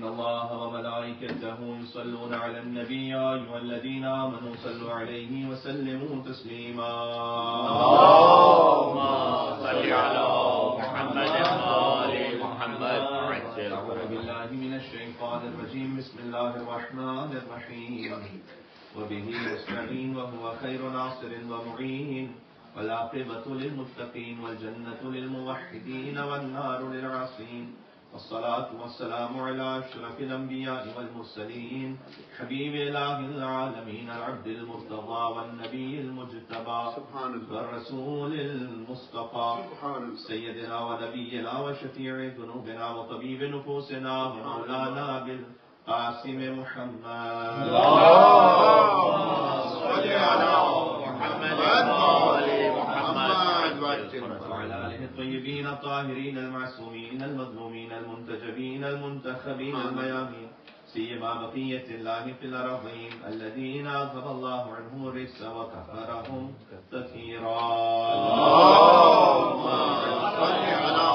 الله وملائكته يصلون على النبي يا أيها الذين آمنوا صلوا عليه وسلموا تسليما اللهم صل على محمد وآل محمد. أعوذ بالله من الشيطان الرجيم. بسم الله الرحمن الرحيم. وبه نستعين وهو خير ناصر ومعين والعاقبة للمتقين والجنة للموحدين والنار للعاصين. والصلاة والسلام على أشرف الأنبياء والمرسلين حبيب إله العالمين العبد المرتضى والنبي المجتبى والرسول المصطفى سيدنا ونبينا وشفيع ذنوبنا وطبيب نفوسنا ومولانا بالقاسم محمد. اللهم صل على محمد وآل محمد وعلى آله الطيبين الطاهرين المعصومين المظلومين المنتجبين المنتخبين الميامين سيما بقية الله في الأرضين الذين أذهب الله عنهم الرجس وكفرهم تطهيرا. اللهم صل على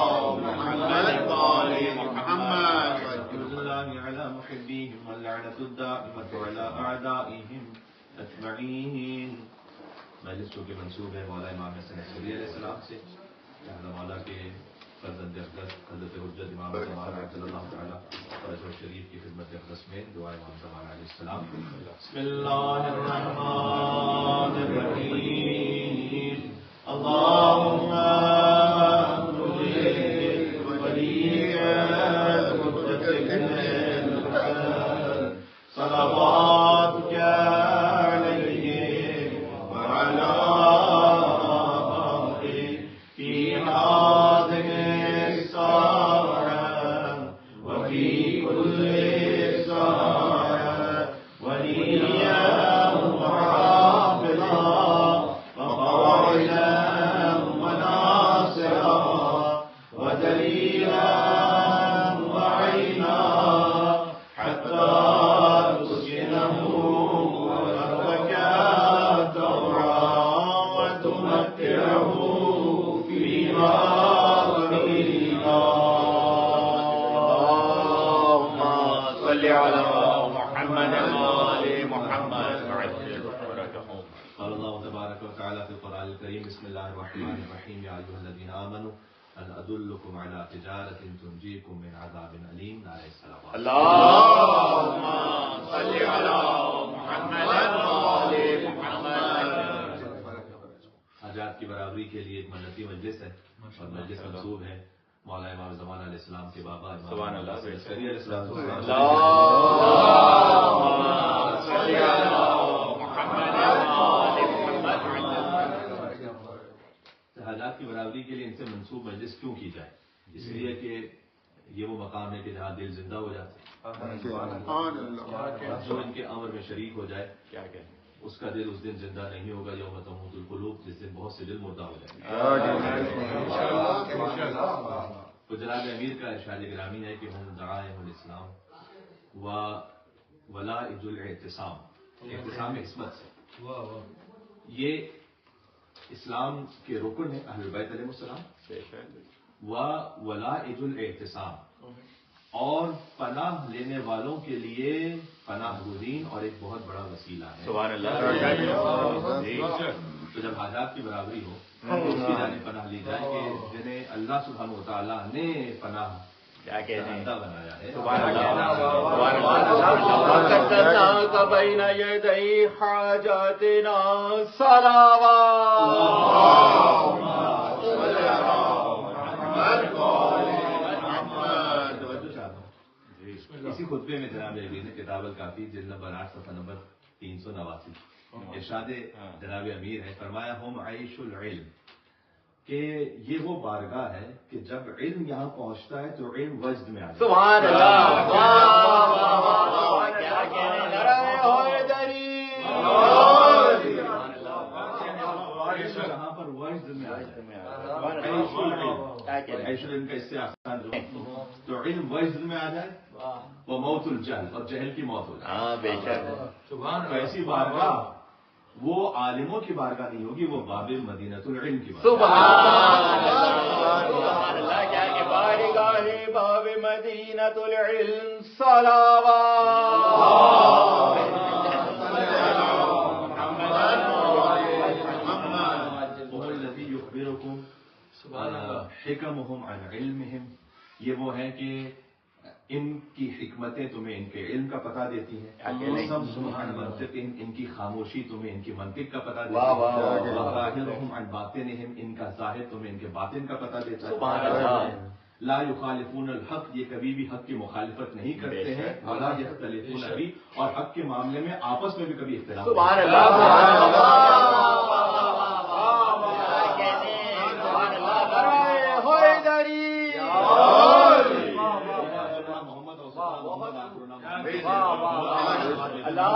محمد وآل محمد. رحمة الله على محبيهم واللعنة الدائمة على أعدائهم أجمعين. مجلس کے منصوب ہے مولا امام حسن عسکری علیہ السلام سے، مولا کے فرزند اقدس حضرت حجت امام زمان صلی اللہ تعالیٰ فرج شریف کی خدمت اقدس میں دعا امام زمان علیہ السلام. بسم اللہ الرحمن الرحیم. اللہم صلوات أدلكم على تجارة تنجيكم من عذاب أليم. نعرہ الصلوات. اللهم صل على محمد وآل محمد. حاجات کی برابری کے لیے ایک منتی مجلس ہے اور مجلس منصوب ہے مولا امام زمان علیہ السلام کے بابا سبحان اللہ عسکری علیہ السلام. اللهم صل على محمد وآل محمد. حاجات کی برابری کے لیے ان سے منسوب مجلس کیوں کی جائے؟ اس لیے کہ یہ وہ مقام ہے کہ جہاں دل زندہ ہو جاتے ہیں. جو ان کے امر میں شریک ہو جائے کیا کہ اس کا دل اس دن زندہ نہیں ہوگا. یوم تموت القلوب، جس دن بہت سے دل مردہ ہو جائیں گے. تو جناب امیر کا ارشاد گرامی ہے کہ ہم دعائم الاسلام و ولائج الاعتصام، اعتصام عصمت سے یہ اسلام کے رکن ہے اہل بیت علیہ السلام، و ولائج الاعتصام اور پناہ لینے والوں کے لیے پناہ گزین اور ایک بہت بڑا وسیلہ ہے. سبحان اللہ. تو جب حاجات کی برابری ہو تو اس کی جانب پناہ لی جائے کہ جنہیں اللہ سبحانہ و تعالیٰ نے پناہ بنایا ہے. بین یدی حاجاتنا صلوات. اسی خطبے میں جناب امیر نے کتاب الکافی جلد نمبر 8 صفحہ نمبر 389 ارشاد جناب امیر ہے، فرمایا ہم عیش العلم، کہ یہ وہ بارگاہ ہے کہ جب علم یہاں پہنچتا ہے تو علم وجد میں آ جاتا ہے. سبحان اللہ. کیا کہنے لگا ہے حیدری. جہاں پر وجد میں آ جاتا ہے عیش العلم کا اس سے آسان جو تو علم وجد میں آ جائے وہ موت الجہل اور جہل کی موت ہو جائے. ہاں بے شک. تو ایسی بارگاہ وہ عالموں کی بارگاہ نہیں ہوگی، وہ باب مدینۃ العلم کی بارگاہ. سبحان اللہ. کیا کہ بارگاہ ہے باب مدینۃ العلم صلوات هو الذي يخبركم حکمهم عن علمهم، یہ وہ ہے کہ ان کی حکمتیں تمہیں ان کے علم کا پتہ دیتی ہیں، وَصَمْتُهُمْ عن منطقهم، ان کی خاموشی تمہیں ان کی منطق کا پتہ دیتی ہے، وَظَاهِرُهُمْ عن باطنهم، ان کا ظاہر تمہیں ان کے باطن کا پتہ دیتا ہے. لا يخالفون الحق، یہ کبھی بھی حق کی مخالفت نہیں کرتے ہیں، ولا يختلفون فيه، اور حق کے معاملے میں آپس میں بھی کبھی اختلاف نہیں سبحان کرتے. اللہ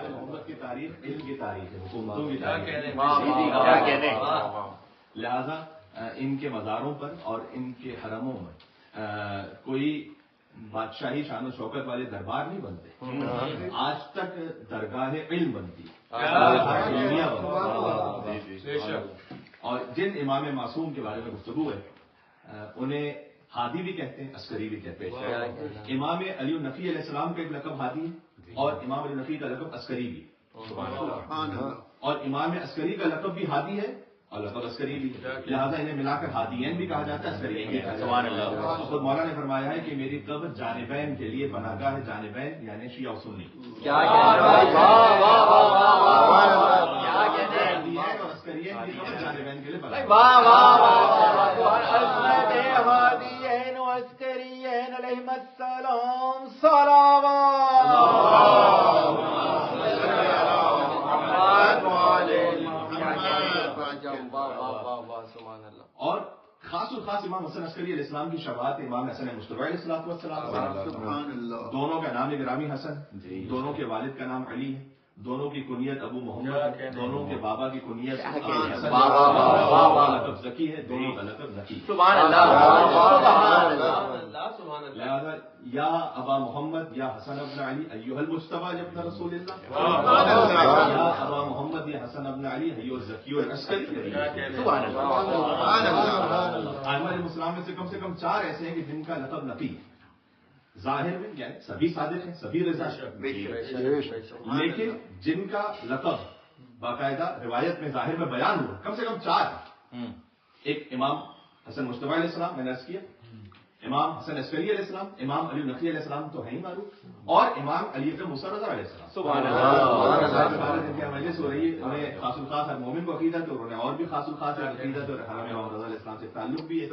محمد کی تاریخ علم کی تاریخ ہے، حکومتوں کی تاریخ ہے. لہذا ان کے مزاروں پر اور ان کے حرموں میں کوئی بادشاہی شان و شوکت والے دربار نہیں بنتے. آج تک درگاہ علم بنتی ہے، اور جن امام معصوم کے بارے میں گفتگو ہے انہیں ہادی بھی کہتے ہیں، عسکری بھی کہتے ہیں. امام علی النقی علیہ السلام کا ایک لقب ہادی ہے، اور امام علی النقی کا لقب عسکری بھی، اور امام عسکری کا لقب بھی ہادی ہے اور لقب عسکری بھی. لہٰذا انہیں ملا کر ہادیین بھی کہا جاتا ہے، عسکرین بھی کہا جاتا ہے. خود مولا نے فرمایا ہے کہ میری قبر جانبین کے لیے بناگاہ ہے، جانبین یعنی شیعہ و سنی. اور عسکرین کی قبر جانبین کے لیے بناگاہ. ہادیین و عسکریین علیہم السلام صلوات. اور خاص الخاص امام حسن عسکری علیہ السلام کی شفاعت امام حسن مصطفیٰ علیہ الصلوۃ والسلام. دونوں کا نام گرامی حسن، دونوں کے والد کا نام علی ہے، دونوں کی کنیت ابو محمد، دونوں کے بابا کی کنیت حسن، لقب ذکی ہے، دونوں کا لقب ذکی. لہذا یا ابا محمد یا حسن ابن علی ایھا المجتبی ابن رسول اللہ، یا ابا محمد یا حسن ابن علی ایھا الزکی العسکری. ائمہ مسلم میں سے کم 4 ایسے ہیں کہ جن کا لقب نقی ہے. ظاہر میں یعنی سبھی صادق ہیں، سبھی رضا ہیں، لیکن جن کا لقب باقاعدہ روایت میں ظاہر میں بیان ہوا کم 4 ہیں. ایک امام حسن مصطفیٰ علیہ السلام، میں نے عرض کیا، امام حسن عسکری علیہ السلام، امام علی النقی علیہ السلام تو ہے ہی معروف، اور امام علی ابن موسیٰ رضا علیہ السلام. جن کی مجلس ہو رہی ہے انہیں خاص الخاص ہر مومن کو عقیدت ہے، اور انہیں اور بھی خاص الخاص عقیدت اور حرم امام رضا علیہ السلام سے تعلق بھی ہے.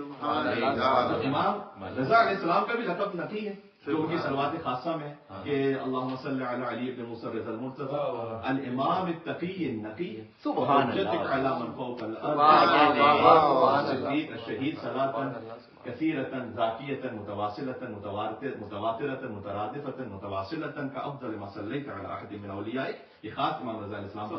امام رضا علیہ السلام کا بھی لقب نقی ہے، جو ان کی صلوات خاصہ میں کہ اللہم صلی علی علی ابن موسیٰ رضا المرتضی الامام التقی النقی حجتک علی من فوق الارض الصدیق الشہید صلاۃ کثیرۃ ذاکیۃ متواصلۃ متواترۃ مترادفۃ متواصلۃ کافضل ما صلیت علی احد من اولیائک. یہ خاص امام رضا علیہ السلام پر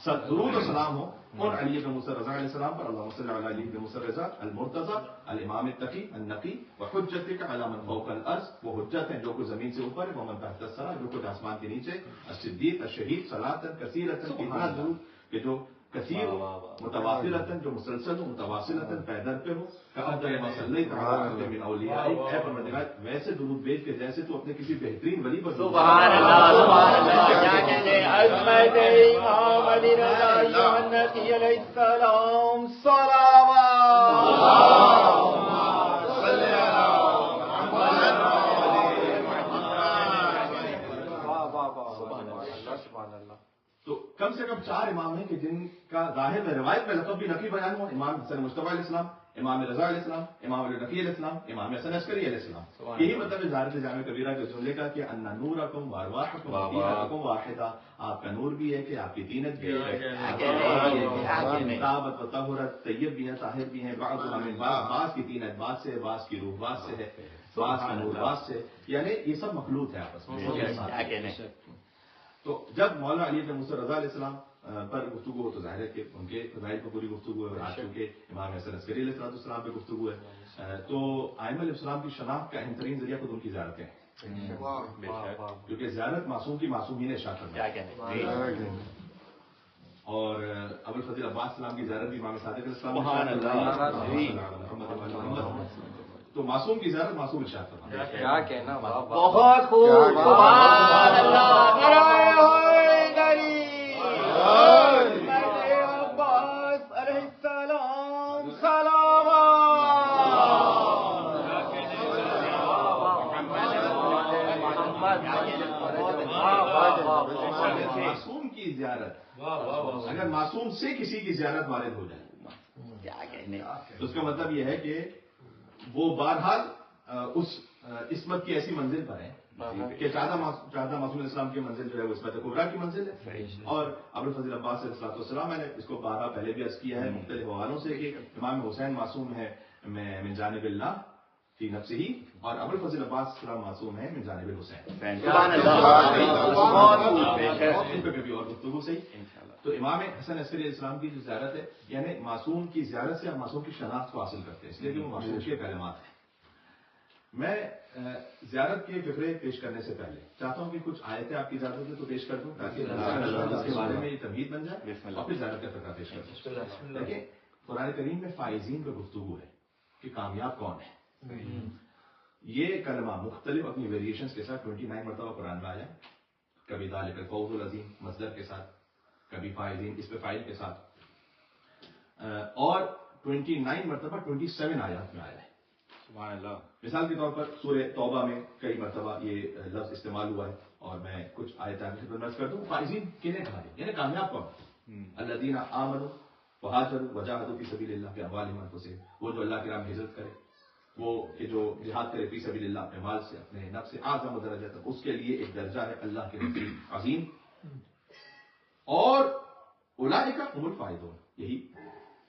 صلوات، درود و سلام ہو اور علی بن موسیٰ رضا علیہ السلام پر. اللہم صلی علی علی بن موسیٰ رضا المرتضی الامام التقی النقی وحجتک علی من فوق الارض، وہ حجت ہیں جو کچھ زمین سے اوپر ہے، ومن تحت الثری، جو کچھ آسمان کے نیچے، الصدیق الشہید صلاۃ کثیرۃ، اتنا درود کہ جو کثیر ہو، متواصلۃ جو مسلسل ہو، متواصلۃ پیدر پہ ہو، کافضل ما صلیت علی احد من اولیائک، اے پروردگار ویسے درود بھیج کے جیسے تو اپنے کسی بہترین ولی پر. سبحان اللہ سبحان اللہ. کیا کہنے عظمت امام علی رضا النقی علیہ السلام صلوات. تو کم سے کم 4 امام ہیں کہ جن کا ظاہر میں روایت میں لقب بھی نقی بیان ہوا. امام حسن مصطفیٰ علیہ السلام، امام رضا علیہ السلام، امام علی نقی علیہ السلام، امام حسن عسکری علیہ السلام. یہی مطلب ہے ظاہر جامع کبیرہ کے جملے کا کہ ان نورکم وارواحکم دینکم واحدہ، آپ کا نور بھی ہے کہ آپ کی دینت بھی ہے، طابت و طہرت، طیب بھی ہے، طاہر بھی ہیں. بعض کی دینت بعض سے، بعض کی روح بعض سے ہے، بعض کا نور بعض سے، یعنی یہ سب مخلوط ہے آپس میں. تو جب مولانا علی بن موسیٰ رضا علیہ السلام پر گفتگو ہو تو ظاہر ہے کہ ان کے فضائل پر پوری گفتگو ہے، اور آج چونکہ امام حسن عسکری علیہ السلام پہ گفتگو ہے تو ائمہ علیہ السلام کی شناخت کا اہم ترین ذریعہ خود ان کی زیارتیں ہیں، کیونکہ زیارت معصوم کی معصومین ارشاد فرمایا. اور ابوالفضل عباس السلام کی زیارت بھی امام صادق علیہ السلام سبحان اللہ. تو معصوم کی زیارت معصوم ارشاد فرماتے ہیں. کیا کہنا، بہت خوب. سبحان اللہ. حیدری عباس علیہ السلام معصوم کی زیارت، اگر معصوم سے کسی کی زیارت وارد ہو جائے تو اس کا مطلب یہ ہے کہ وہ بہرحال اس عصمت کی ایسی منزل پر ہے کہ چاہدہ معصوم علیہ السلام کی منزل جو ہے وہ عصمت کبریٰ کی منزل ہے. اور ابوالفضل عباس علیہ السلام، میں نے اس کو بارہا پہلے بھی عرض کیا ہے مختلف حوالوں سے کہ امام حسین معصوم ہے من جانب اللہ فی نفسہ، اور ابوالفضل عباس السلام معصوم ہے من جانب الحسین. کبھی اور گفتگو صحیح. تو امام حسن عسکری علیہ السلام کی جو زیارت ہے، یعنی معصوم کی زیارت سے آپ معصوم کی شناخت کو حاصل کرتے ہیں، اس لیے کہ وہ معصوم کے کلمات ہیں. میں زیارت کے فقرے پیش کرنے سے پہلے چاہتا ہوں کہ کچھ آیتیں آپ کی اجازت ہے تو پیش کر دوں تاکہ اس کے بارے میں یہ تمہید بن جائے، اور پھر زیارت کا فقرہ پیش کر دوں. دیکھیں قرآن کریم میں فائزین پہ گفتگو ہے کہ کامیاب کون ہے. یہ کلمہ مختلف اپنی ویریشنز کے ساتھ 29 مرتبہ قرآن میں آیا. کبھی ذالک الفوز العظیم مصدر کے ساتھ، کبھی فائزین اس پہ فائل کے ساتھ، اور 29 مرتبہ 27 آیات میں آیا ہے. سبحان اللہ. مثال کے طور پر سورہ توبہ میں کئی مرتبہ یہ لفظ استعمال ہوا ہے، اور میں کچھ آیتیں نقل کر دوں. فائزین کنہیں کہا گیا، یعنی کامیاب کون؟ الذین آمنوا وہاجروا وجاہدوا فی سبیل اللہ باموالہم وانفسہم، وہ جو اللہ کی راہ میں ہجرت کرے، وہ کہ جو جہاد کرے فی سبیل اللہ اپنے مال سے اپنے نفس سے. اعظم درجہ تک اس کے لیے ایک درجہ ہے اللہ کے نزدیک عظیم. اور اولئک هم الفائزون، یہی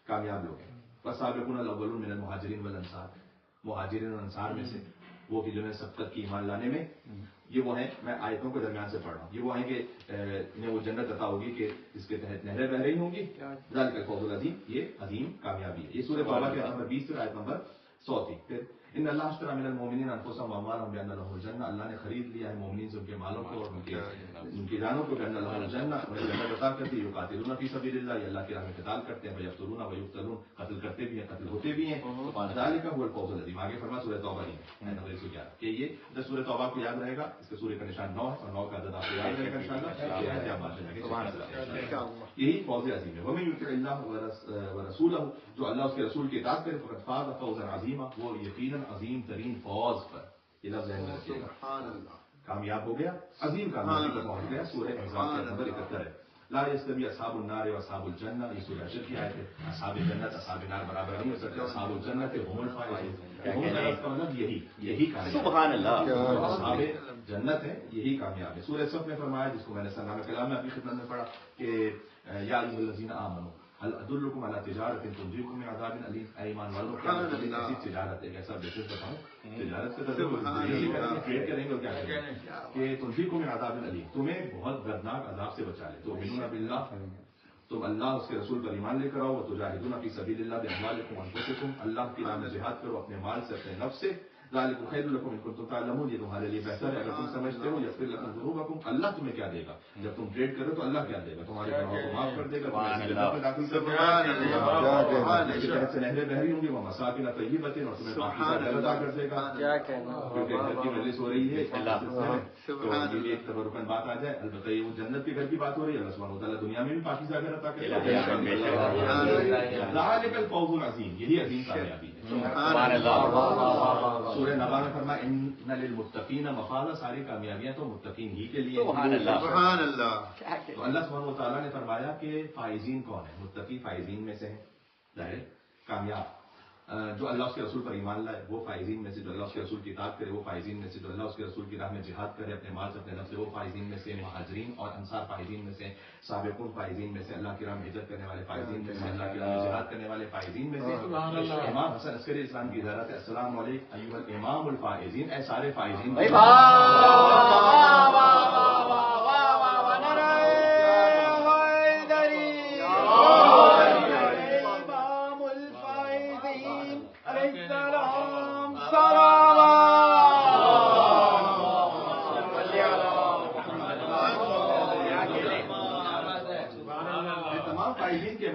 کامیاب لوگ ہیں. والسابقون الاولون من المہاجرین والانصار، مہاجرین اور انصار میں سے وہ کہ جنہوں نے سبقت کی ایمان لانے میں، یہ وہ ہیں، میں آیتوں کے درمیان سے پڑھ رہا ہوں، یہ وہ ہیں کہ انہیں وہ جنت عطا ہوگی کہ جس کے تحت نہریں بہ رہی ہوں گی. ذالک الفوز العظیم، یہ عظیم کامیابی ہے. یہ سورہ توبہ کے نمبر 20 سے آیت نمبر 100 تھی. پھر ان اللہ اشتری من المؤمنین انفسهم واموالهم بان لهم الجنہ، اللہ نے خرید لیا ہے مومنین سے ان کے مالوں کو اور ان کی جانوں کو، بان لهم الجنہ، انہیں جنت عطا کرتی. یقاتلون فی سبیل اللہ، یہ اللہ کی راہ میں قتال کرتے ہیں. ویقتلون ویقتلون، قتل کرتے بھی ہیں قتل ہوتے بھی ہیں. ذالک هو الفوز العظیم. آگے فرمایا سورہ توبہ ہی میں نمبر 111 کہ یہ سورہ توبہ کو یاد رہے گا، اس کے سورہ کا نشان 9 ہے، اور 9 کا عدد آپ کو یاد رہے گا انشاءاللہ. یہی فوز عظیم ہے. ومن یطع اللہ ورسولہ، جو اللہ اس کے رسول کی اطاعت کرے، فقد فاز فوزا عظیما، وہ یقیناً عظیم ترین فوز پر، یہ لفظ ذہن میں رکھیے گا، کامیاب ہو گیا، عظیم کامیابی پر پہنچ گیا. سورہ احزاب کا نمبر 71 ہے. لا یستوی اصحاب النار و اصحاب الجنہ، یہ سورہ حشر کی آیت ہے. اصحاب جنت اصحاب نار برابر نہیں ہو سکتے. اصحاب الجنت هم الفائزون، کا مطلب یہی کامیاب. سبحان اللہ. اصحاب جنت ہے، یہی کامیاب ہے. سورہ صف میں فرمایا، جس کو میں نے سلام کلام میں اپنی خدمت میں پڑھا کہ یا ایھا الذین آمنوا هل ادلکم علی تجارۃ تنجیکم من عذاب علیم، اے ایمان والو کیا میں تمہیں ایسی تجارت ہے، ایسا بزنس بتاؤں، تجارت سے ٹریڈ کریں گے، کیا کریں گے کہ تنجیکم من عذاب علیم، تمہیں بہت دردناک عذاب سے بچا لے. تؤمنون باللہ، تم اللہ اس کے رسول پر ایمان لے کر آؤ. وتجاہدون فی سبیل اللہ باموالکم وانفسکم، اللہ کی راہ میں جہاد کرو اپنے مال سے اپنے نفس سے. ذالکم خیر لکم ان کنتم تعلمون، یہ تمہارے لیے بہتر ہے اگر تم سمجھتے ہو. یغفر لکم ذنوبکم، اللہ تمہیں کیا دے گا جب تم ٹریڈ کرو تو اللہ کیا دے گا، تمہارے گناہوں کو معاف کر دے گا، تمہیں جنت میں داخل کر دے گا، جس کے تحت سے نہریں بہ رہی ہوں گی، وہ مساکن طیبۃ، اور تمہیں پاکیزہ گھر عطا کر دے گا. کیونکہ گھر کی مجلس ہو رہی ہے تو یہ بھی ایک تبرکن بات آ جائے. البتہ یہ وہ جنت کے گھر کی بات ہو رہی ہے، اللہ سبحانہ وتعالیٰ دنیا میں بھی پاکیزہ گھر عطا کرے گا. ذالک الفوز العظیم، یہی عظیم کامیابی ہے. سورہ نبا میں فرمایا ان للمتقین مفازا، ساری کامیابیاں تو متقین ہی کے لیے. سبحان اللہ. تو اللہ سبحانہ وتعالیٰ نے فرمایا کہ فائزین کون ہے، متقی فائزین میں سے ہیں. ظاہر کامیاب جو اللہ اس کے رسول پر ایمان لائے وہ فائزین میں سے، جو اللہ اس کے رسول کی اطاعت کرے وہ فائزین میں سے، جو اللہ اس کے رسول کی راہ میں جہاد کرے اپنے مال سے اپنے نفس سے وہ فائزین میں سے. مہاجرین اور انصار فائزین میں سے، سابقون فائزین میں سے، اللہ کی راہ میں ہجرت کرنے والے فائزین میں سے، اللہ کی راہ میں جہاد کرنے والے فائزین میں سے. امام حسن عسکری اسلام کی زیارت ہے. السلام علیکم ایھا الامام الفائزین، اے سارے فائزین.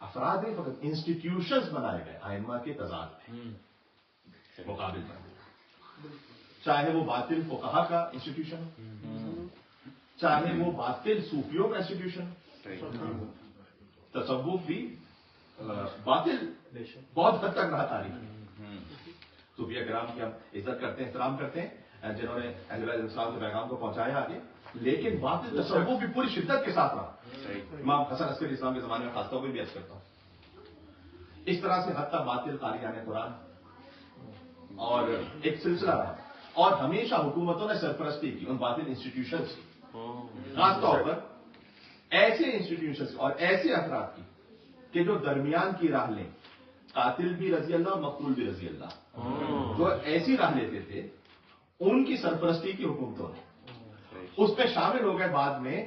افراد نہیں فقط انسٹیٹیوشنز بنائے گئے آئمہ کے تضاد میں مقابل میں، چاہے وہ باطل فقہا کا انسٹیٹیوشن ہو، چاہے وہ باطل صوفیوں کا انسٹیٹیوشن ہو، تصوف بھی باطل بہت حد تک رہا تاریخ میں۔ صوفیہ کرام کی ہم عزت کرتے ہیں، احترام کرتے ہیں، جنہوں نے اہل بیت الاسلام کے پیغام کو پہنچایا آگے، لیکن باطل تصوف بھی پوری شدت کے ساتھ رہا۔ امام حسن عسکری اسلام کے زمانے میں خاص طور پہ بھی عرض کرتا ہوں، اس طرح سے حتیٰ باطل قاریان قرآن اور ایک سلسلہ رہا، اور ہمیشہ حکومتوں نے سرپرستی کی ان باطل انسٹیٹیوشنز کی، خاص طور پر ایسے انسٹیٹیوشنز اور ایسے افراد کی کہ جو درمیان کی راہ لیں، قاتل بھی رضی اللہ اور مقتول بھی رضی اللہ، جو ایسی راہ لیتے تھے ان کی سرپرستی کی حکومتوں نے، اس پہ شامل ہو گئے بعد میں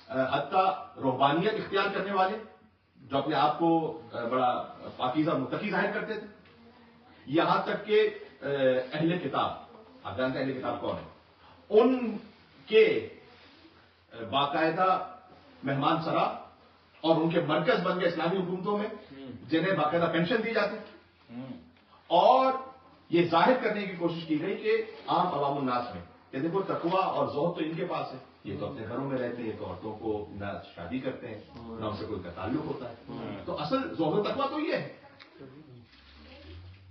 حتیٰ روحانیت اختیار کرنے والے جو اپنے آپ کو بڑا پاکیزہ متقی ظاہر کرتے تھے، یہاں تک کہ اہل کتاب، آپ جانتے ہیں اہل کتاب کون ہے، ان کے باقاعدہ مہمان سرا اور ان کے مرکز بن گئے اسلامی حکومتوں میں، جنہیں باقاعدہ پینشن دی جاتی، اور یہ ظاہر کرنے کی کوشش کی گئی کہ عام عوام الناس میں کہ دیکھو تقویٰ اور زہد تو ان کے پاس ہے، یہ تو اپنے گھروں میں رہتے ہیں، یہ تو عورتوں کو نہ شادی کرتے ہیں نہ ان سے کوئی کا تعلق ہوتا ہے، تو اصل زہد و تقویٰ تو یہ ہے۔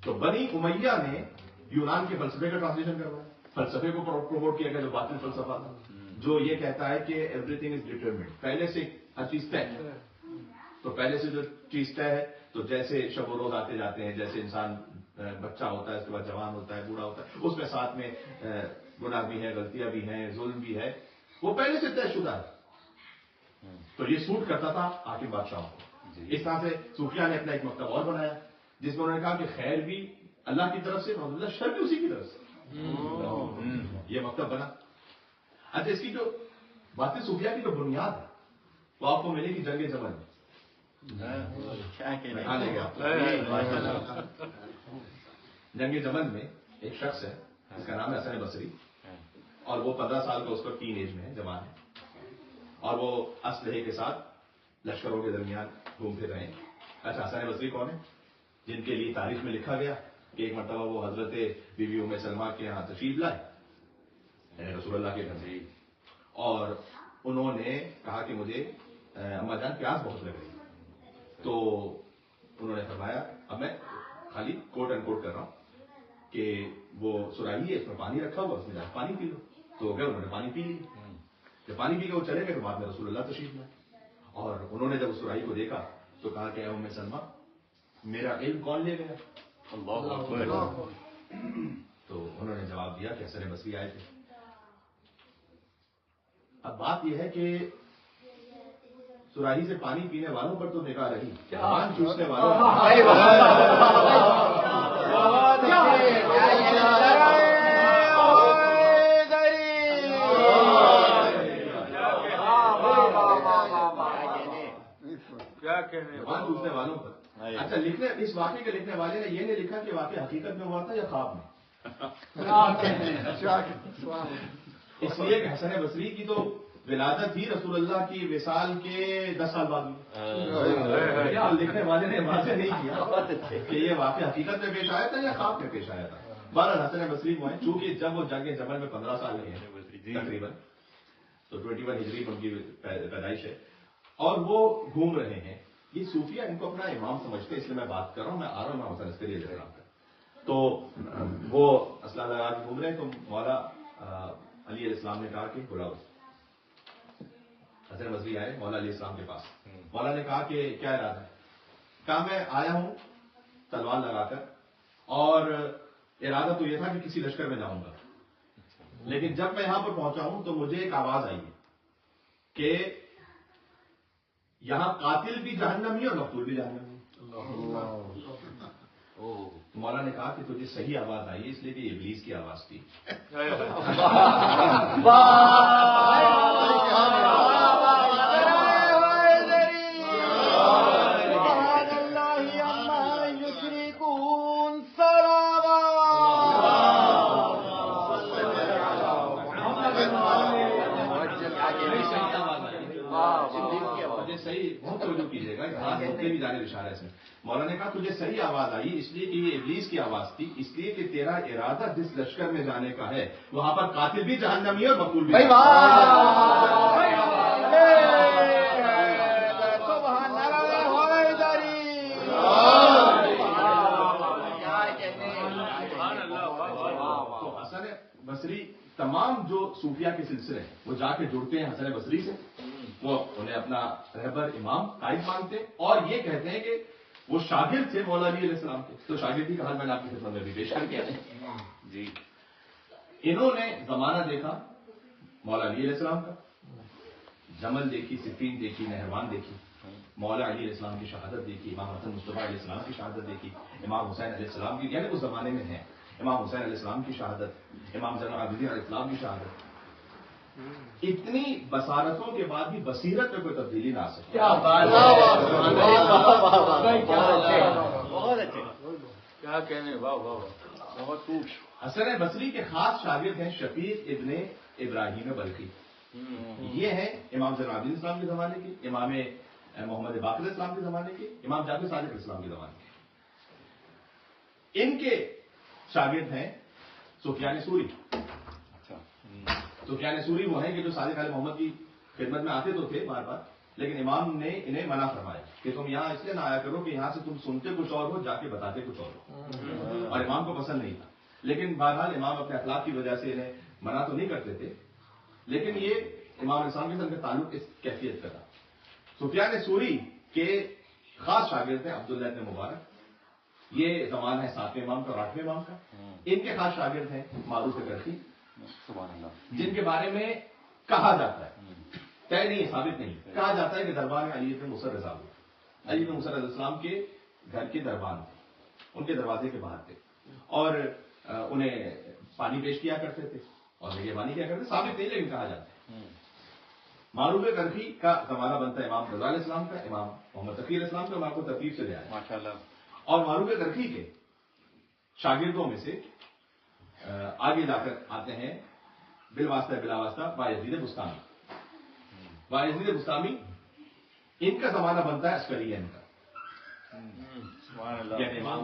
تو بنی امیہ نے یونان کے فلسفے کا ٹرانسلیشن کروایا، فلسفے کو پروموٹ کیا گیا جو باطل فلسفہ تھا، جو یہ کہتا ہے کہ ایوری تھنگ از ڈیٹرمنڈ، پہلے سے ہر چیز طے ہے، تو پہلے سے جو چیز طے ہے، تو جیسے شب و روز آتے جاتے ہیں، جیسے انسان بچہ ہوتا ہے، اس کے بعد جوان ہوتا ہے، بوڑھا ہوتا ہے، اس میں ساتھ میں گناہ بھی ہے، غلطیاں بھی ہیں، ظلم بھی ہے، وہ پہلے سے طے شدہ ہے۔ تو یہ سوٹ کرتا تھا حاکم بادشاہوں کو۔ اس طرح سے صوفیہ نے اپنا ایک مکتب اور بنایا جس میں انہوں نے کہا کہ خیر بھی اللہ کی طرف سے، اللہ شر بھی اسی کی طرف سے، یہ مکتب بنا۔ اچھا، اس کی جو باطل صوفیہ کی جو بنیاد ہے وہ آپ کو ملے گی جنگ جمل میں۔ جنگ جمل میں ایک شخص ہے جس کا نام ہے حسن بصری، اور وہ 15 سال کا اس وقت ٹین ایج میں ہے، جوان ہے، اور وہ اسلحے کے ساتھ لشکروں کے درمیان گھوم پھر رہے ہیں۔ اچھا، حسن بصری کون ہے؟ جن کے لیے تاریخ میں لکھا گیا کہ ایک مرتبہ وہ حضرت بی بی ام سلمہ کے یہاں تشریف لائے، رسول اللہ کے گھر سے، اور انہوں نے کہا کہ مجھے اما جان پیاس بہت لگ رہی ہے، تو انہوں نے فرمایا، اب میں خالی کوٹ اینڈ کوٹ کر رہا ہوں کہ وہ سراہی ہے، اس میں پانی رکھا ہوا، اس میں جا کے پانی پی لو، تو ہو گیا، انہوں نے پانی پی لی، جب پانی پی کے وہ چلے گئے تو بعد میں رسول اللہ تشریف لائے، اور انہوں نے جب اس سراہی کو دیکھا تو کہا کہ اے ام سلمہ، میرا علم کون لے گیا؟ اللہ اکبر۔ تو انہوں نے جواب دیا کہ حسن بصری آئے تھے۔ اب بات یہ ہے کہ سراہی سے پانی پینے والوں پر تو نگاہ رہی، پان چوسنے والوں پان چوسنے والوں پر۔ اچھا، لکھنے اس واقعے کے لکھنے والے نے یہ نہیں لکھا کہ واقعہ حقیقت میں ہوا تھا یا خواب میں، اس لیے کہ حسن بصری کی تو ولادت ہی رسول اللہ کی وصال کے 10 سال بعد ہوئی، لکھنے والے نے واضح نہیں کیا کہ یہ واقعہ حقیقت میں پیش آیا تھا یا خواب میں پیش آیا تھا۔ بہرحال حسن بصری وہ ہیں، چونکہ جب وہ جنگ جمل میں 15 سال کے ہیں تقریباً، تو 21 ہجری میں ان کی پیدائش ہے، اور وہ گھوم رہے ہیں۔ یہ صوفیہ ان کو اپنا امام سمجھتے ہیں، اس لیے میں بات کر رہا ہوں، میں آ رہا ہوں حسن عسکری علیہ السلام کا۔ تو وہ اسلحہ لگا کے گھوم رہے ہیں، تو مولا علی علیہ السلام نے کہا کہ بلاؤ۔ حسن بصری آئے مولا علیہ السلام کے پاس، مولا نے کہا کہ کیا ارادہ ہے؟ کہا میں آیا ہوں تلوار لگا کر، اور ارادہ تو یہ تھا کہ کسی لشکر میں جاؤں گا، لیکن جب میں یہاں پر پہنچا ہوں تو مجھے ایک آواز آئی ہے کہ یہاں قاتل بھی جہنمی اور مقتول بھی جہنمی۔ مولا نے کہا کہ تجھے صحیح آواز آئی ہے، اس لیے کہ ابلیس کی آواز تھی۔ صحیح بہت توجہ کیجیے گا، خاص نقطے کی جانب اشارہ ہے اس میں. مولانا نے کہا تجھے صحیح آواز آئی اس لیے کہ یہ ابلیس کی آواز تھی، اس لیے کہ تیرا ارادہ جس لشکر میں جانے کا ہے وہاں پر قاتل بھی جہنمی ہے اور مقتول بھی. تو حسن بصری تمام جو صوفیہ کے سلسلے ہیں وہ جا کے جڑتے ہیں حسن بصری سے، وہ انہیں اپنا رہبر امام قائد مانتے ہیں اور یہ کہتے ہیں کہ وہ شاگرد تھے مولا علی علیہ السلام کے. تو شاگردی کا حال میں نے آپ کی خدمت میں بھی پیش کر کے جی انہوں نے زمانہ دیکھا مولا علی علیہ السلام کا، جمل دیکھی، صفین دیکھی، نہروان دیکھی، مولا علی علیہ السلام کی شہادت دیکھی، امام حسن مصطفیٰ علیہ السلام کی شہادت دیکھی، امام حسین علیہ السلام کی، یعنی اس زمانے میں ہیں امام حسین علیہ السلام کی شہادت، امام زین العابدین علیہ السلام کی شہادت. اتنی بصارتوں کے بعد بھی بصیرت میں کوئی تبدیلی نہ آ سکتی. کیا کہنے، واہ واہ بہت خوب. حسن بصری کے خاص شاگرد ہیں شفیق ابن ابراہیم بلخی. یہ ہیں امام زین العابدین اسلام کے زمانے کے، امام محمد باقر اسلام کے زمانے کے، امام جعفر صادق اسلام کے زمانے کے. ان کے شاگرد ہیں سفیان ثوری. سفیان ثوری وہ ہیں کہ جو صادق علیہ محمد کی خدمت میں آتے تو تھے بار بار، لیکن امام نے انہیں منع فرمایا کہ تم یہاں اس لیے نہ آیا کرو کہ یہاں سے تم سنتے کچھ اور ہو، جا کے بتاتے کچھ اور ہو. اور امام کو پسند نہیں تھا، لیکن بہرحال امام اپنے اخلاق کی وجہ سے انہیں منع تو نہیں کرتے تھے، لیکن یہ امام اسلام کے ساتھ کا تعلق اس کیفیت کا تھا. سفیان ثوری کے خاص شاگرد ہیں عبداللہ ابن مبارک. یہ زمانہ ہے 7ویں امام کا اور 8ویں امام کا. ان کے خاص شاگرد ہیں معروف کرخی، جن کے بارے میں کہا جاتا ہے، طے نہیں ہے، ثابت نہیں، کہا جاتا ہے کہ دربار میں علی بن موسیٰ رضا ہوئے. علی بن موسیٰ علیہ السلام کے گھر کے دربان تھے، ان کے دروازے کے باہر تھے اور انہیں پانی پیش کیا کرتے تھے اور نگہبانی کیا کرتے. ثابت نہیں لیکن کہا جاتا ہے. معروف کرخی کا زمانہ بنتا ہے امام رضا علیہ السلام کا، امام محمد تقی علیہ السلام کا. میں آپ کو ترتیب سے لے آیا ماشاءاللہ. اور معروف کرخی کے شاگردوں میں سے آگے جا کر آتے ہیں بالواسطہ بلا واسطہ بایزید بستامی. بایزید بستامی ان کا زمانہ بنتا ہے عسکری ان کا، یعنی امام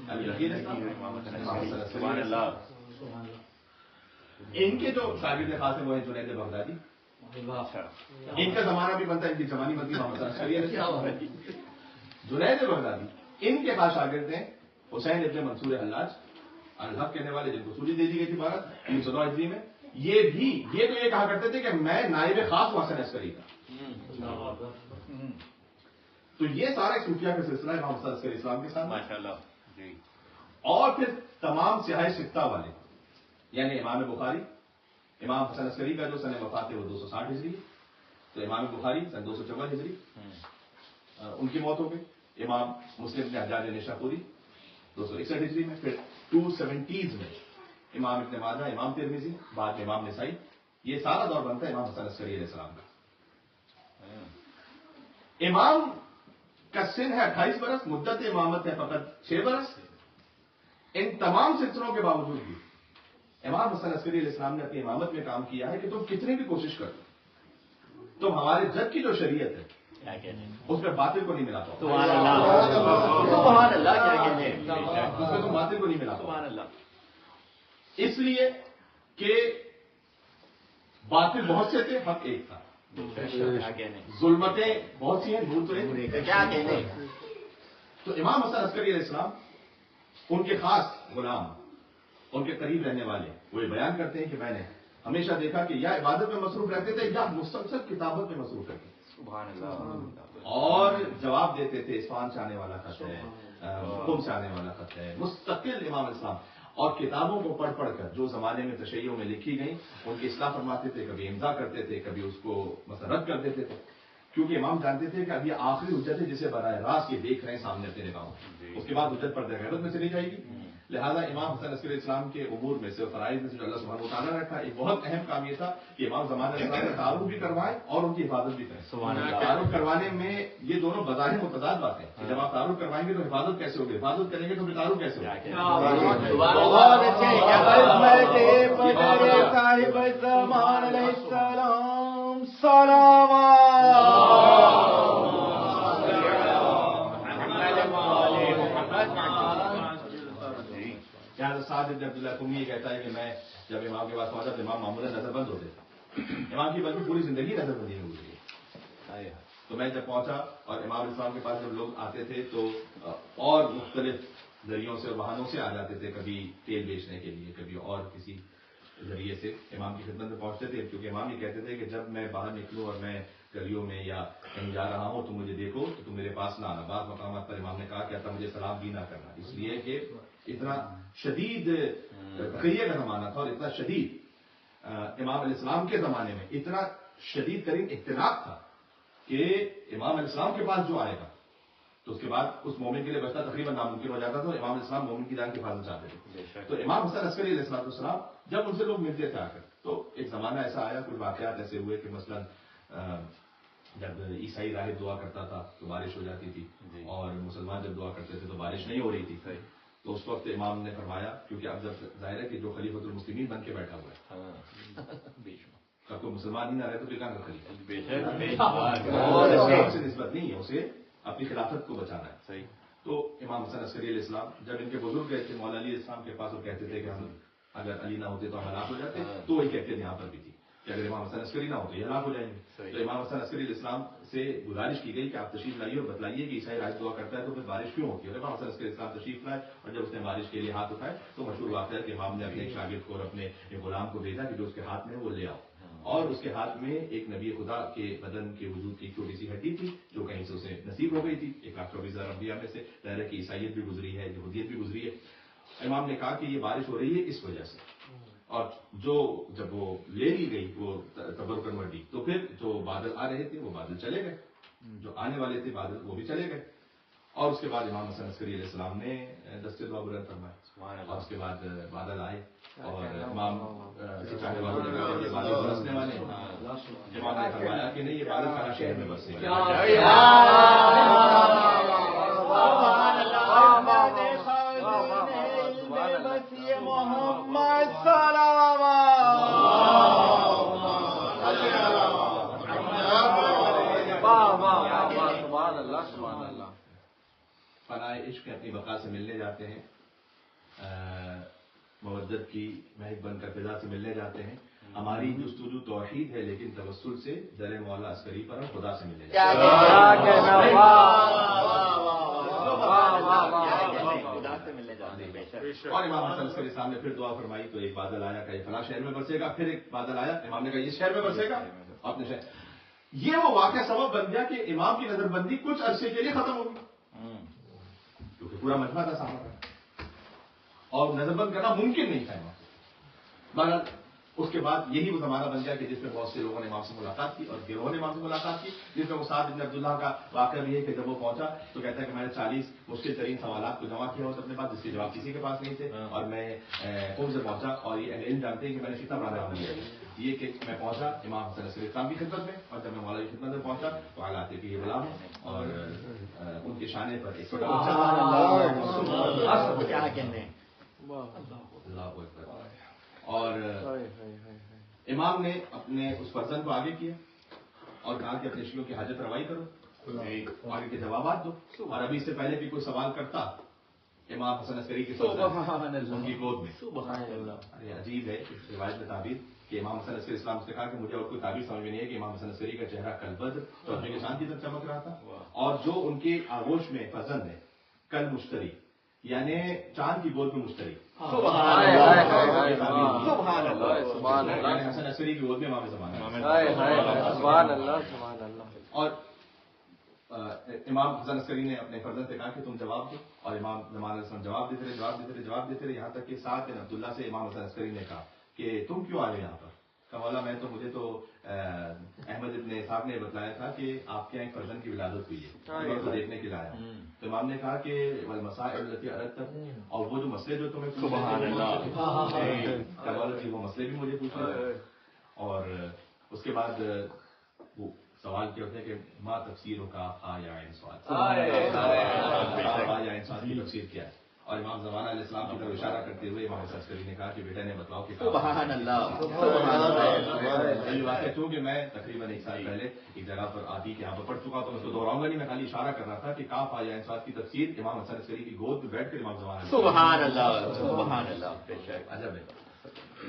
ابی رقیل. ان کے جو شاگرد خاص ہیں وہ ہیں جنید بغدادی. ان کا زمانہ بھی بنتا ہے، ان کی زمانی بنتی ہے جنید بغدادی. ان کے خاص شاگرد ہیں حسین ابن منصور حلاج الحق کہنے والے، جن کو سوری دے دی گئی تھی 12 ہجری میں. یہ تو یہ کہا کرتے تھے کہ میں نائب خاص حسن عسکری کا. تو یہ سارے صوفیہ کا سلسلہ ہے امام حسن عسکری اسلام کے ساتھ ماشاءاللہ. اور پھر تمام سیاہ ستہ والے، یعنی امام بخاری، امام حسن عسکری کا جو سن وفات ہے وہ 260 ہجری، تو امام بخاری سن 254 ہجری ان کی موت ہو گئی. امام مسلم بن حجاج نیشاپوری 261 ہجری میں. پھر 270s میں امام ابن ماجہ، امام ترمذی، بعد میں امام نسائی. یہ سارا دور بنتا ہے امام حسن عسکری علیہ السلام کا. امام کا سن ہے 28 برس، مدت امامت ہے فقط 6 برس. ان تمام سلسلوں کے باوجود بھی امام حسن عسکری علیہ السلام نے اپنی امامت میں کام کیا ہے کہ تم کتنی بھی کوشش کرو تم ہمارے جد کی جو شریعت ہے اس میں باطل کو نہیں ملا پاؤ. اس میں تم باطل کو نہیں ملا پاؤ، اس لیے کہ باطل بہت سے تھے، حق ایک تھا. ظلمتیں بہت سی ہیں، نور تو ایک. تو امام حسن عسکری علیہ السلام ان کے خاص غلام، ان کے قریب رہنے والے، وہ یہ بیان کرتے ہیں کہ میں نے ہمیشہ دیکھا کہ یا عبادت میں مصروف رہتے تھے یا مسلسل کتابت میں مصروف رہتے تھے. سبحان اللہ. اور جواب دیتے تھے اصفہان سے آنے والا خط ہے، قم سے آنے والا خط ہے، مستقل امام اسلام. اور کتابوں کو پڑھ پڑھ کر جو زمانے میں تشیعوں میں لکھی گئیں ان کی اصلاح فرماتے تھے، کبھی امضا کرتے تھے، کبھی اس کو مثلا رد کر دیتے تھے، کیونکہ امام جانتے تھے کہ اب یہ آخری حجت ہے جسے براہ راست یہ دیکھ رہے ہیں سامنے اپنے نگاہوں. اس کے بعد حجت پردہ غیبت میں چلی جائے گی. لہذا امام حسن عسکری اسلام کے امور میں سے، فرائض میں سے جو اللہ سبحانہ وتعالیٰ نے رکھا، ایک بہت اہم کام یہ تھا کہ امام زمانہ اسلام کا تعارف بھی کروائے اور ان کی حفاظت بھی کریں. تعارف کروانے میں یہ دونوں بظاہر متضاد باتیں کہ جب آپ تعارف کروائیں گے تو حفاظت کیسے ہوگی، حفاظت کریں گے تو پھر تعارف کیسے ہوگا. لہٰذا سعد بن عبداللہ قمی یہ کہتا ہے کہ میں جب امام کے پاس پہنچا تو امام معمولاً نظر بند ہوتے تھے. امام کی بلکہ پوری زندگی نظر بندی میں گزری. تو میں جب پہنچا اور امام اسلام کے پاس جب لوگ آتے تھے تو اور مختلف ذریعوں سے اور بہانوں سے آ جاتے تھے, کبھی تیل بیچنے کے لیے, کبھی اور کسی ذریعے سے امام کی خدمت میں پہنچتے تھے, کیونکہ امام یہ کہتے تھے کہ جب میں باہر نکلوں اور میں گلیوں میں یا کہیں جا رہا ہوں تو مجھے دیکھو تو تم میرے پاس نہ آنا. بعض مقامات پر امام نے کہا کہ مجھے سلام بھی نہ کرنا, اس لیے کہ اتنا شدید تقیہ کا زمانہ تھا اور اتنا شدید امام علیہ السلام کے زمانے میں اتنا شدید ترین اختلاف تھا کہ امام علیہ السلام کے پاس جو آئے گا تو اس کے بعد اس مومن کے لیے بچنا تقریباً ناممکن ہو جاتا تھا. امام علیہ السلام مومن کی جان کی حفاظت چاہتے تھے. تو امام حسن عسکری علیہ السلام جب ان سے لوگ ملتے تھے آ کر, تو ایک زمانہ ایسا آیا, کچھ واقعات ایسے ہوئے کہ مثلاً جب عیسائی راہب دعا کرتا تھا تو بارش ہو جاتی تھی, اور مسلمان جب دعا کرتے تھے تو بارش نہیں ہو رہی تھی. تو اس وقت امام نے فرمایا, کیونکہ اب جب ظاہر ہے کہ جو خلیفۃ المسلمین بن کے بیٹھا ہوا ہے, کب تو مسلمان ہی نہ رہے تو پھر کہاں کا خلیفہ سے نسبت نہیں ہے, اسے اپنی خلافت کو بچانا ہے. صحیح. تو امام حسن عسکری علیہ السلام جب ان کے بزرگ گئے تھے مولا علی اسلام کے پاس, اور کہتے تھے کہ ہم اگر علی نہ ہوتے تو ہم ہلاک ہو جاتے, تو وہی کہتے یہاں پر بھی تھی کہ اگر امام حسن عسکری نہ ہوتے یہ ہلاک ہو جائیں گے. تو امام حسن عسکری علیہ السلام سے گزارش کی گئی کہ آپ تشریف لائیے اور بتلائیے کہ عیسائی راہب دعا کرتا ہے تو پھر بارش کیوں ہوتی ہے. اور امام حسن عسکری اسلام تشریف لائے, اور جب اس نے بارش کے لیے ہاتھ اٹھائے تو مشہور واقعہ ہے کہ امام نے اپنے ایک شاگرد کو اور اپنے غلام کو بھیجا کہ جو اس کے ہاتھ میں وہ لے آؤ, اور اس کے ہاتھ میں ایک نبی خدا کے بدن کے وجود کی چھوٹی سی ہڈی تھی جو کہیں سے اسے نصیب ہو گئی تھی. 1,24,000 انبیاء میں سے ظاہر ہے کہ عیسائیت بھی گزری ہے, یہودیت بھی گزری ہے. امام نے کہا کہ یہ بارش ہو رہی ہے اس وجہ سے, اور جو جب وہ لے لی گئی وہ تبرکن مڈی, تو پھر جو بادل آ رہے تھے وہ بادل چلے گئے, جو آنے والے تھے بادل وہ بھی چلے گئے. اور اس کے بعد امام حسن عسکری علیہ السلام نے دستے دعا بلند فرمائے, اور اس کے بعد بادل آئے, اور امام چاہنے والوں نے کہا کہ بادل برسنے والے ہیں. امام نے فرمایا کہ نہیں, یہ بادل سارا شہر میں برسے گا. فنائے عشق اپنی بقا سے ملنے جاتے ہیں, مودت کی مہک بن کر فضا سے ملنے جاتے ہیں. ہماری جستجو توحید ہے لیکن توسل سے در مولا عسکری پر ہم خدا سے ملنے جاتے ہیں. اور امام حسن عسکری صاحب نے پھر دعا فرمائی تو ایک بادل آیا کہ فلاں شہر میں برسے گا, پھر ایک بادل آیا, امام نے کہا اس شہر میں برسے گا اپنے شہر. یہ وہ واقعہ سبب بن گیا کہ امام کی نظر بندی کچھ عرصے کے لیے ختم ہوگی, کیونکہ پورا مجمع کا سامنا تھا اور نظر بند کرنا ممکن نہیں تھا امام. مگر اس کے بعد یہی وہ زمانہ بن گیا کہ جس میں بہت سے لوگوں نے امام سے ملاقات کی, اور گروہ نے امام سے ملاقات کی, جس میں سعد بن عبداللہ کا واقعہ بھی ہے کہ جب وہ پہنچا تو کہتا ہے کہ میں نے 40 مشکل ترین سوالات کو جمع کیا ہوتا اپنے پاس, جس کے جواب کسی کے پاس نہیں تھے, اور میں قوم سے پہنچا. اور یہ اہل علم جانتے ہیں کہ میں نے کتنا بڑا کام کیا, یہ کہ میں پہنچا امام حسن عسکری اسلام کی خدمت میں, اور جب میں مولا کی خدمت میں پہنچا تو حالات کے یہ غلام ہیں, اور ان کے شانے پر ایک چھوٹا اور امام نے اپنے اس فرزند کو آگے کیا اور کہا کہ اپنے شیعوں کی حاجت روائی کرو اور ان کے جوابات دو. اور ابھی اس سے پہلے بھی کوئی سوال کرتا امام حسن عسکری کی ان کی گود میں. عجیب ہے روایت میں تعبیر کہ امام حسن عسکری اسلام سے کہا کہ مجھے اور کوئی تعبیر سمجھ میں نہیں ہے کہ امام حسن عسکری کا چہرہ کل بدر چودھری کے چاند کی طرف چمک رہا تھا, اور جو ان کے آغوش میں پسند ہے کل مشتری, یعنی چاند کی گود میں مشتری. حسن عسکری کی گود میں امام زمانہ. اور امام حسن عسکری نے اپنے فرزند سے کہا کہ تم جواب دو, اور امام زمان علیہ السلام جواب دیتے رہے, یہاں تک کہ سعد بن عبداللہ سے امام حسن عسکری نے کہا کہ تم کیوں آئے یہاں پر. کہا مولا مجھے تو احمد ابن اسحاق نے بتلایا تھا کہ آپ کے یہاں ایک فرزند کی ولادت ہوئی ہے, میں اس کو دیکھنے کے لیے آیا. تو امام نے کہا کہ والمسائل التي اردت, اور وہ جو مسئلے جو تمہیں وہ مسئلے بھی مجھے پوچھنے تھے. اور اس کے بعد وہ سوال کیا ہوتے ہیں کہ ما تفسیر کا یا انسان کی تفسیر کیا ہے. اور امام زمانہ علیہ السلام کی طرف اشارہ کرتے ہوئے امام حسن عسکری نے کہا کہ بیٹا نے بتلاؤ کہ سبحان اللہ واقعہ چونکہ میں تقریباً 1 سال پہلے ایک جگہ پر آدھی کے یہاں پر پڑھ چکا تو میں اس کو دہراؤں گا نہیں، میں خالی اشارہ کر رہا تھا کہ کاف یا انصاد کی تفسیر امام حسن عسکری کی گود میں بیٹھ کر امام زمانہ سبحان اللہ سبحان اللہ عجب ہے۔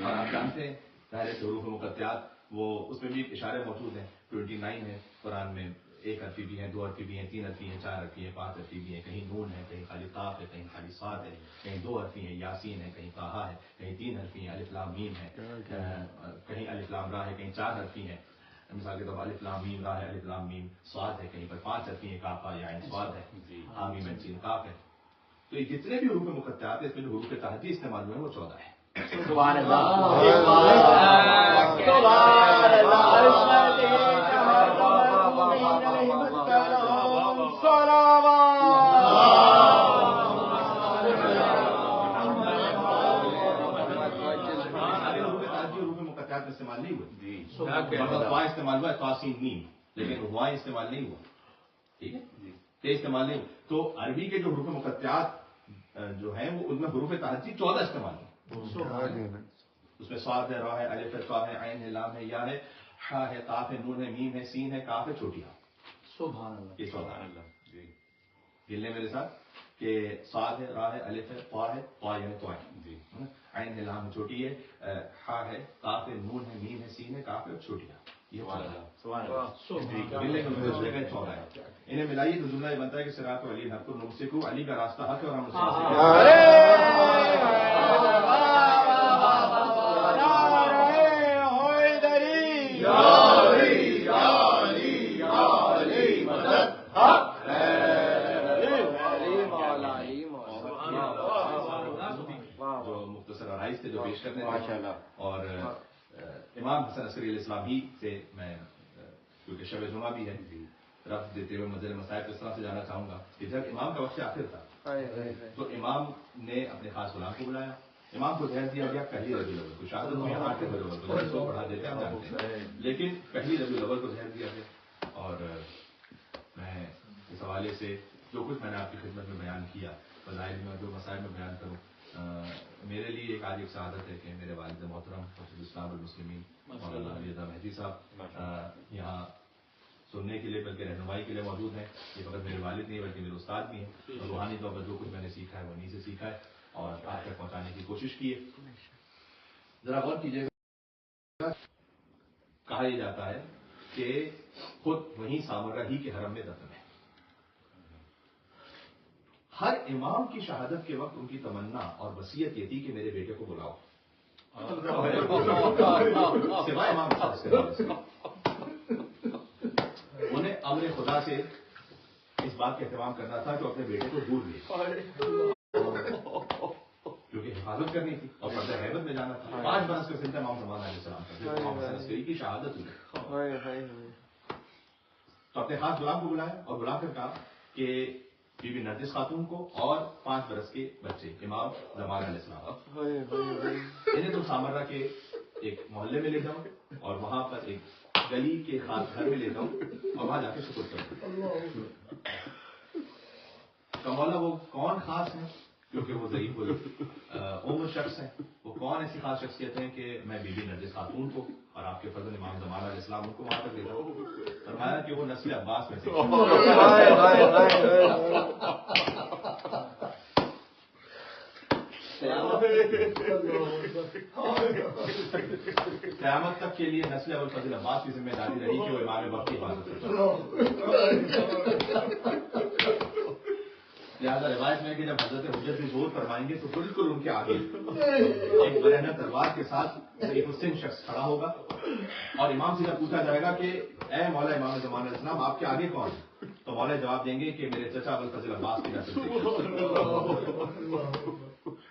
اور آپ جانتے ہیں پہلے حروف مقطعات وہ اس میں بھی اشارے موجود ہیں، 29 ہے قرآن میں، 1 حرفی بھی ہیں، 2 حرفی بھی ہیں، 3 حرفی ہیں، 4 حرفی ہیں، 5 حرفی بھی ہیں، کہیں نون ہے، کہیں خالی قاف ہے، کہیں خالی صاد ہے، کہیں 2 حرفی ہیں، یاسین ہے، کہیں طٰہٰ ہے، کہیں 3 حرفی ہیں، الف لام میم ہے، کہیں الف لام را ہے، کہیں 4 حرفی ہیں، مثال کے طور پر الف لام میم را ہے، الف لام میم صاد ہے، کہیں پر 5 حرفی ہیں، کاف یا عین صاد ہے، حامیم عین سین قاف ہے۔ تو یہ جتنے بھی حروف مقطعات ہیں اس میں جو حروف تہجی استعمال ہوئے ہیں وہ 14 ہیں۔ سبحان اللہ استعمال نہیں ہوئے، استعمال ہوا ہے توسین میم، لیکن ہوائیں استعمال نہیں ہوا، ٹھیک ہے، استعمال نہیں ہوا۔ تو عربی کے جو حروف مقطعات جو ہیں وہ ان میں حروف تہجی 14 استعمال ہیں، اس میں صاد ہے، را ہے، الف ہے، طا ہے، عین ہے، لام ہے، یا ہے، حا ہے، قاف ہے، نون ہے، میم ہے، سین ہے، کاف ہے، چھوٹی ہا۔ سبحان اللہ یہ 14 ہے۔ گلنے میرے ساتھ کہ صاد ہے، را ہے، الف ہے، طا ہے، طا یعنی تو عین ہے، لام ہے، چھوٹی ہے، حا ہے، قاف ہے، نون ہے، میم ہے، سین ہے، کاف ہے، چھوٹی ہا۔ یہ 14 ہے۔ گلنے میں دوسرے کا 14 ہے۔ انہیں ملائیے تو جملہ یہ بنتا ہے کہ صراط علی الحق الممسک، علی کا راستہ حق ہے اور ہم اس جو مختصر آرائز تھے جو پیش کرنے تھے، اور امام حسن عسکری علیہ السلام ہی سے میں کیونکہ شب جمعہ بھی ہے رفت دیتے ہوئے منزل مسائل اس طرح سے جانا چاہوں گا کہ جب امام کا وقت آخر تھا تو امام نے اپنے خاص غلام کو بلایا، امام کو زہر دیا گیا پہلی ربیع الاول کو، شہادت ہوئی 8 ربیع الاول کو، اس کو پڑھا دیتے ہیں جانتے ہیں، لیکن پہلی ربیع الاول کو زہر دیا گیا۔ اور میں اس حوالے سے جو کچھ میں نے آپ کی خدمت میں بیان کیا، فضائل میں جو مسائل میں بیان کروں، میرے لیے ایک آج ایک سعادت ہے کہ میرے والد محترم حفیظ الاسلام والمسلمین مولانا علی رضا مہدی صاحب یہاں سننے کے لیے بلکہ رہنمائی کے لیے موجود ہیں۔ یہ فقط میرے والد نہیں بلکہ میرے استاد بھی ہیں، اور روحانی طور پر جو کچھ میں نے سیکھا ہے وہ انہیں سے سیکھا ہے اور آپ تک پہنچانے کی کوشش کی ہے۔ ذرا غور کیجیے گا، کہا یہ جاتا ہے کہ خود وہیں سامرہ ہی کے حرم میں دفن ہے۔ ہر امام کی شہادت کے وقت ان کی تمنا اور وصیت یہ تھی کہ میرے بیٹے کو بلاؤ، سوائے امام صاحب سے انہیں امر خدا سے اس بات کا اہتمام کرنا تھا کہ اپنے بیٹے کو دور لے، کیونکہ حفاظت کرنی تھی اور پردہ غیبت میں جانا تھا۔ 5 برس کا سلسلہ امام زمانہ علیہ السلام کا، امام حسن عسکری کی شہادت ہوئی تو اپنے خاص غلام کو بلایا اور بلا کر کہا کہ بی بی نرجس خاتون کو اور 5 برس کے بچے امام زمانہ علیہ السلام انہیں تم سامرہ کے ایک محلے میں لے جاؤ اور وہاں پر ایک گلی کے خاص گھر میں لے جاؤ اور وہاں جا کے شکر کرو۔ مولا وہ کون خاص ہے؟ کیونکہ وہ ضعیف العمر شخص ہیں، وہ کون ایسی خاص شخصیت ہیں کہ میں بی بی نرجس خاتون کو اور آپ کے فضل امام زمانہ علیہ السلام کو وہاں تک لے جاؤں؟ فرمایا کہ وہ نسل عباس میں سے قیامت تک کے لیے نسل ابوالفضل عباس کی ذمہ داری رہی کہ وہ امام وقت کی حفاظت کرے۔ لہٰذا روایت میں کہ جب حضرت حجت بھی زور فرمائیں گے تو بالکل ان کے آگے ایک برہنہ تلوار کے ساتھ ایک مسلم شخص کھڑا ہوگا اور امام سے جب پوچھا جائے گا کہ اے مولا امام زمانہ علیہ السلام آپ کے آگے کون ہے، تو مولا جواب دیں گے کہ میرے چچا ابوالفضل عباس کی نسل سے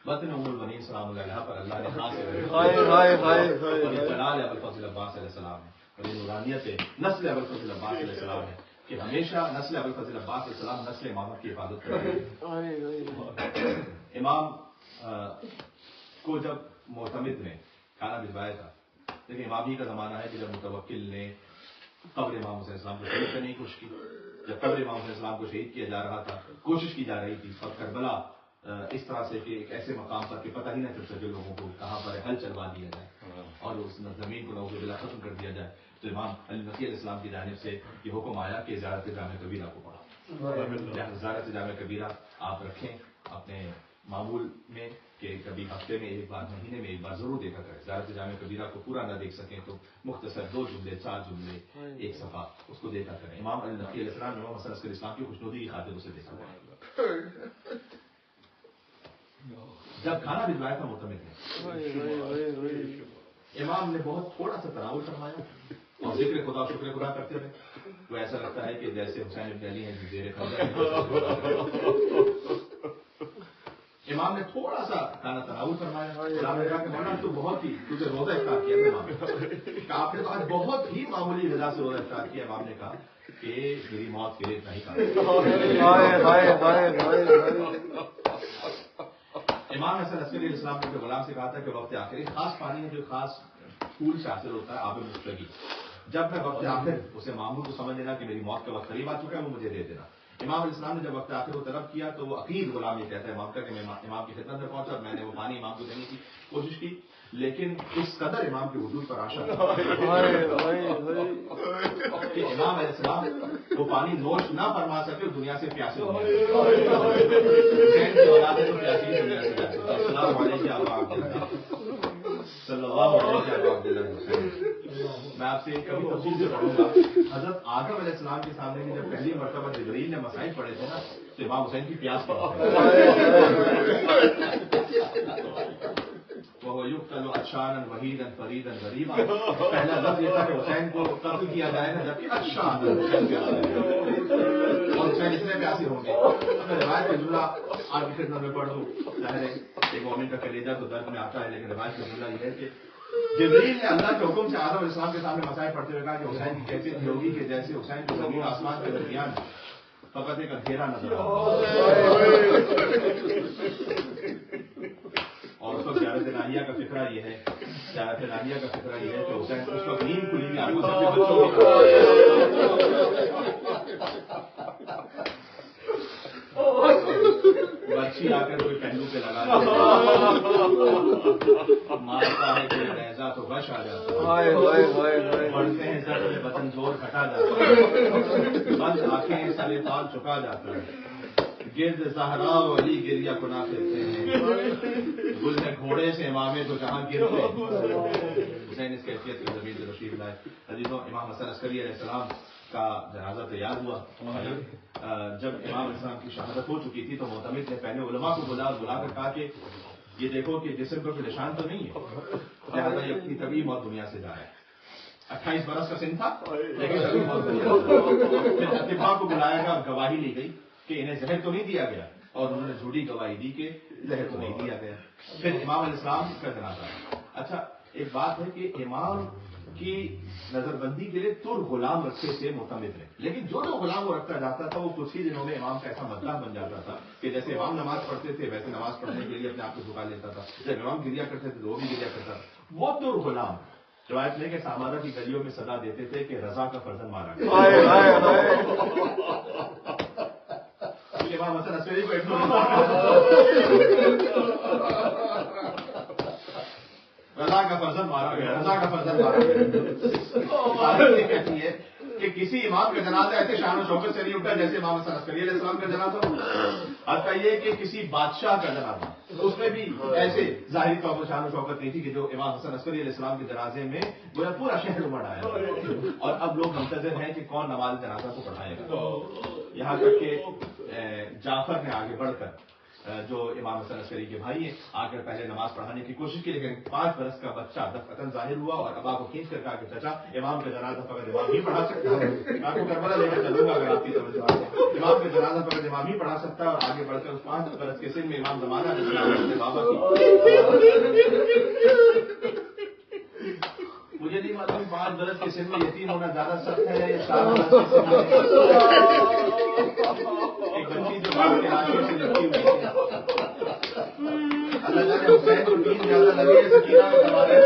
بطن ام البنین سلام اللہ علیہ پر اللہ نے خاص جلال ابوالفضل عباس علیہ السلام ہے اور یہ نورانیت نسل ابوالفضل عباس علیہ السلام ہے کہ ہمیشہ نسل ابوالفضل عباس علیہ السلام نسل امامت کی حفاظت کرتے ہیں۔ امام کو جب معتمد نے کھانا بھجوایا تھا، لیکن امام ہی کا زمانہ ہے کہ جب متوکل نے قبر امام حسین السلام کو شہید کرنے کی کوشش کی، جب قبر امام حسین السلام کو شہید کیا جا رہا تھا، کوشش کی جا رہی تھی اور کربلا اس طرح سے کہ ایک ایسے مقام پر کہ پتہ ہی نہ چل سکے لوگوں کو کہاں پر حل چلوا دیا جائے اور اس زمین کو نعوذ باللہ ختم کر دیا جائے. تو امام علی نقی علیہ السلام کی جانب سے یہ حکم آیا کہ زیارت جامع کبیرہ کو پڑھا. زیارت جامع کبیرہ آپ رکھیں اپنے معمول میں کہ کبھی ہفتے میں ایک بار, مہینے میں ایک بار ضرور دیکھا کریں. زیارت جامع کبیرہ کو پورا نہ دیکھ سکیں تو مختصر 2 جملے 4 جملے ایک صفحہ اس کو دیکھا کریں. امام علی نقی علیہ السلام امام حسن عسکری اسلام کی خوشنودی کی خاطر اسے دیکھا کریں. جب کھانا بھجوایا تھا معتمد نے, امام نے بہت تھوڑا سا تناول فرمایا اور ذکر خدا شکر خدا کرتے رہے. تو ایسا لگتا ہے کہ جیسے حسین ابن علی ہیں زیر خنجر. امام نے تھوڑا سا کھانا تناول فرمایا. امام نے کہا کہ مولانا تو بہت ہی تجھے روزہ افطار کیا تھا. امام آپ نے تو آج بہت ہی معمولی غذا سے روزہ افطار کیا. امام نے کہا کہ میری موت کے لیے اتنا ہی کھانا. امام حسن عسکری علیہ السلام نے اپنے غلام سے کہا تھا کہ وقت آخر ایک خاص پانی ہے جو خاص پھول سے حاصل ہوتا ہے, آب مشتگی. جب میں وقت آخر اسے معمول کو سمجھ لینا کہ میری موت کا وقت قریب آ چکا ہے, وہ مجھے دے دینا. امام علیہ السلام نے جب وقت آخر وہ طلب کیا تو وہ عقید غلام یہ کہتا ہے امام کا کہ میں امام کی خدمت میں پہنچا اور میں نے وہ پانی امام کو دینے کی کوشش کی, لیکن اس قدر امام کے وجود پر آشا کہ امام علیہ السلام وہ پانی نوش نہ فرما سکے اور دنیا سے پیاسے ہو گئے. حسین کی اولاد ہے تو پیاسی ہی دنیا سے جاتی. السلام علیکم ابا عبداللہ صلی اللہ علیہ وسلم. میں آپ سے کبھی تفصیل سے پڑھوں گا. حضرت آدم علیہ السلام کے سامنے میں جب پہلی مرتبہ جبرائیل نے مسائل پڑھے تھے نا تو امام حسین کی پیاس پڑ وہ یقتل عطشانا وحیدا فریدا غریبا. پہلا لفظ یہ تھا کہ حسین کو قتل کیا جائے گا جبکہ عطشان اور حسین اتنے پیاسے ہوں گے. میں روایت کا جملہ آپ کی خدمت میں پڑھ دوں. ظاہر ہے ایک مومن کا کلیجہ تو درد میں آتا ہے, لیکن روایت کا جملہ یہ ہے کہ جبرائیل نے اللہ کے حکم سے آدم علیہ السلام کے سامنے مسائل پڑھتے ہوئے کہا کہ حسین کی کیفیت یہ ہوگی کہ جیسے حسین کو زمین آسمان کے درمیان فقط ایک اندھیرا نظر آ. اور اس وقت زیارت الہیہ کا فکرہ یہ ہے, زیارت الہیہ کا فکرہ یہ ہے کہ حسین اس وقت نیند کھلی ہوئی آنکھوں سے اپنے بچوں کو بچی آ کر کوئی پہلو پہ لگا مارتا ہے کہ نیزا تو غش آ جاتا ہے, بڑھتے ہیں سر میں بطن زور کھٹا جاتا ہے, بند آنکھیں سرے تال چکا جاتا ہے, گرد زہرا و علی گریا کنا پھرتے ہیں, گل میں گھوڑے سے امامے تو جہاں گرتے ہیں. حسین اس کیفیت کی زمین سے تشریف لائے. حدیثوں امام حسن عسکری علیہ السلام کا جنازہ تیار ہوا. جب امام علیہ السلام کی شہادت ہو چکی تھی تو معتمد نے پہلے علماء کو بلا کر کہا کہ یہ دیکھو کہ جسم پر کوئی نشان تو نہیں ہے, لہٰذا یہ اپنی طبی موت دنیا سے جا رہا ہے. 28 برس کا سن تھا لیکن طبی موت دنیا سے. پھر اطباء کو بلایا گیا اور گواہی لی گئی کہ انہیں زہر تو نہیں دیا گیا, اور انہوں نے جھوٹی گواہی دی کہ زہر تو نہیں دیا گیا. پھر امام علیہ السلام کا جنازہ. اچھا ایک بات ہے کہ امام کی نظر بندی کے لیے تر غلام رکھے تھے معتمد نے, لیکن جو غلام وہ رکھتا جاتا تھا وہ کچھ ہی دنوں میں امام کا ایسا مطلب بن جاتا تھا کہ جیسے امام نماز پڑھتے تھے ویسے نماز پڑھنے کے لیے اپنے آپ کو جھکا لیتا تھا. جب امام گریا کرتے تھے تو وہ بھی گریا کرتا تھا. وہ تر غلام روایت میں کہ سامارا کی گلیوں میں صدا دیتے تھے کہ رضا کا فرزند مارا گیا. امام حسن عسکری کو رضا کا فرزند مارا گیا, رضا کا فرزند مارا گیا. یہ کہتی ہے کہ کسی امام کا جنازہ ایسے شان و شوکت سے نہیں اٹھا جیسے امام حسن عسکری علیہ السلام کا جنازہ. حتیٰ یہ کہ کسی بادشاہ کا جنازہ اس میں بھی ایسے ظاہری طور پر شان و شوکت نہیں تھی کہ جو امام حسن عسکری علیہ السلام کے جنازے میں پورا شہر امڑ آیا. اور اب لوگ منتظر ہیں کہ کون نماز جنازہ کو پڑھائے گا. یہاں تک کہ جعفر نے آگے بڑھ کر جو امام حسن عسکری کے بھائی ہیں آ کر پہلے نماز پڑھانے کی کوشش کی, لیکن 5 برس کا بچہ دفعتاً ظاہر ہوا اور ابا کو کھینچ کر کہا کہ چچا امام کا جنازہ فقط امام ہی پڑھا سکتا ہے. آپ کو کربلا لے کر چلوں گا اگر آپ کی توجہ ہے. امام کا جنازہ فقط امام ہی پڑھا سکتا ہے. اور آگے بڑھ کر اس 5 برس کے سن میں امام زمانہ بابا کی مجھے نہیں معلوم 5 برس کے سن میں یتیم ہونا زیادہ سخت ہے یا 7 برس کے سن میں ایک بچی جو باپ کے راشی سے لپٹی ہوئی ہے. اللہ جانے حسین کو نیند زیادہ لگی ہے سکینہ کو ہمارے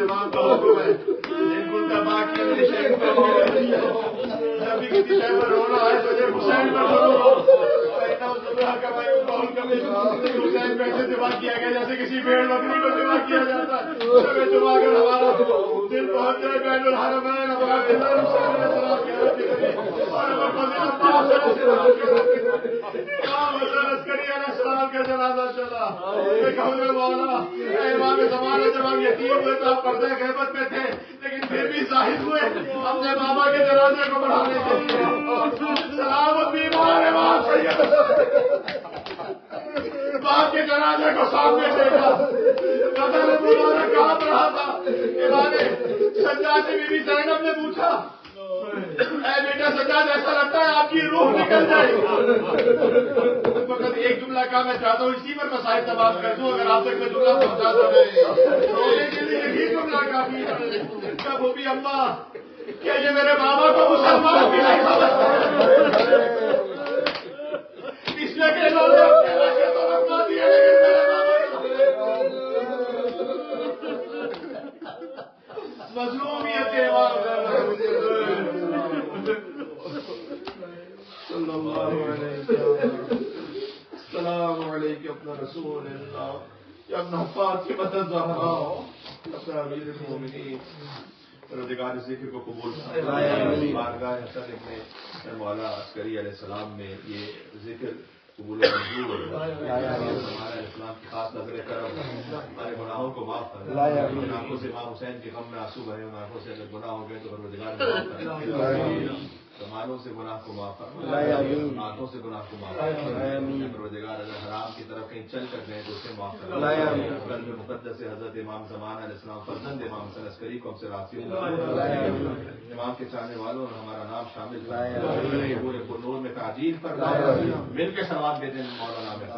امام کا حکم ہے نبی کسی شے پر رو رہا ہے تو یہ حسین پر رو حسین کو ایسے دفاع کیا گیا جیسے کسی بھیڑ بکری کو دفاع کیا جاتا ہے. دبا کر ہمارا دل پہنچ جائے بین الحرمین ہمارا دل حسین علیہ السلام کی حضرت کریم اور ہمارا فضل عباس علیہ السلام کی حضرت کریم امام حسن عسکری علیہ السلام کا جنازہ چلا. مولا امام زمانہ جب ہم یتیم ہوئے تو آپ پردہ غیبت میں تھے لیکن پھر بھی ظاہر ہوئے اپنے بابا کے جنازے کو بڑھانے کے لیے. سلام بیمار امام سید باپ کے جنازے کو سامنے دیکھا بدن مبارک کانپ رہا تھا. امام سجاد سے بی بی زینب نے پوچھا اے بیٹا سجاد ایسا لگتا ہے آپ کی روح نکل جائے گی. فقط ایک جملہ کا میں چاہتا ہوں اسی پر مسائل تمام کر دوں اگر آپ تک میں جملہ پہنچا دوں رونے کے لیے یہی جملہ کافی ہے. کب وہ بھی اماں کیا یہ میرے بابا کو مسلمان بھی نہیں سمجھتا اس لیے کہ انہوں نے اپنے لشے تو رکھا دیا لیکن میرے بابا مظلومیت کے بعد صلی اللہ علیہ وسلم. السلام علیکم اپنا رسول اللہ یا اپنا فاطمہ الزہرا اپنا امیر المومنین. پروردگار اس ذکر کو قبول فرمائے. بارگاہ حسن ابن مولا عسکری علیہ السلام میں یہ ذکر قبول و منظور ہو. ہمارا اسلام کی خاص نظر کرم ہمارے گناہوں کو معاف کر. ان آنکھوں سے امام حسین کے غم میں آنسو بہے ان آنکھوں سے اگر گناہ ہو گئے تو پروردگار زمانوں سے گناہ کو معاف فرمائے. آنکھوں سے گناہ کو معاف فرمائے. پروردگار اگر حرام کی طرف کہیں چل کر گئے تو اسے معاف فرمائے. قلب مقدس حضرت امام زمانہ علیہ السلام فرزند امام حسن عسکری کو ہم سے راضی ہو. امام کے چاہنے والوں اور ہمارا نام شامل پورے نور میں تعجیل پر مل کے ثواب دے دیں مولانا میں.